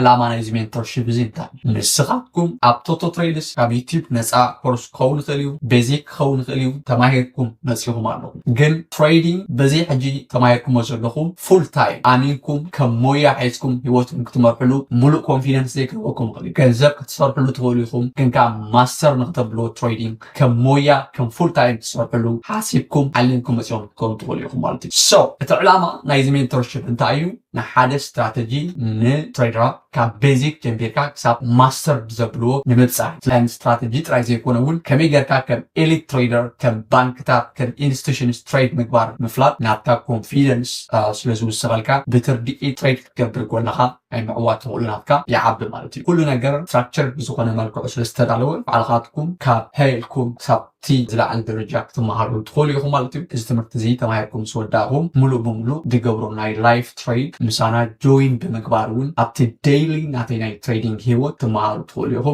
ዕላማ ናይዚ ሜንቶርሺፕ እዚ እንታይ ንስኻትኩም ኣብ ቶቶ ትሬድስ ኣብ ዩቲዩብ ነፃ ኮርስ ክኸውን ይኽእል እዩ፣ ቤዚክ ክኸውን ይኽእል እዩ ተማሂርኩም መፂኹም ኣለኹም። ግን ትሬዲንግ በዚ ሕጂ ተማሂርኩሞ ዘለኹም ፉል ታይም ኣሚንኩም ከም ሞያ ሒዝኩም ሂወትኩም ክትመርሕሉ ሙሉእ ኮንፊደንስ ዘይክህልወኩም ይኽእል እዩ። ገንዘብ ክትሰርሕሉ ትኽእሉ ኢኹም፣ ግን ከዓ ማስተር ንክተብልዎ ትሬዲንግ ከም ሞያ ከም ፉል ታይም ትሰርሕሉ ሓሲብኩም ዓሊምኩም መፂኹም ክትከውኑ ትኽእሉ ኢኹም ማለት እዩ። ሶ እቲ ዕላማ ናይዚ ሜንቶርሺፕ እንታይ እዩ? ንሓደ ስትራቴጂ ንትሬደራት ካብ ቤዚክ ጀምቢርካ ክሳብ ማስተር ብዘብልዎ ንምብፃሕ ፕላን ስትራቴጂ ጥራይ ዘይኮነ እውን ከመይ ጌርካ ከም ኤሊት ትሬደር ከም ባንክታት ከም ኢንስቲቱሽንስ ትሬድ ምግባር ምፍላጥ ናብታ ኮንፊደንስ ስለዝውስኸልካ ብትርዲኢት ትሬድ ክትገብር ጎለኻ ናይ ምዕዋት ትኽእሉናትካ ይዓቢ ማለት እዩ። ኩሉ ነገር ስትራክቸር ብዝኾነ መልክዑ ስለዝተዳለወ ባዕልኻትኩም ካብ ሃይልኩም ክሳብ እቲ ዝለዓለ ደረጃ ክትመሃሩ ትኽእሉ ኢኹም ማለት እዩ። እዚ ትምህርቲ እዚ ተማሂርኩም ዝወዳእኹም ሙሉእ ብምሉእ ዝገብሮ ናይ ላይፍ ትሬድ ምሳና ጆይን ብምግባር እውን ኣብቲ ዴይሊ ናተይ ናይ ትሬዲንግ ሂወት ትመሃሩ ትኽእሉ ኢኹም።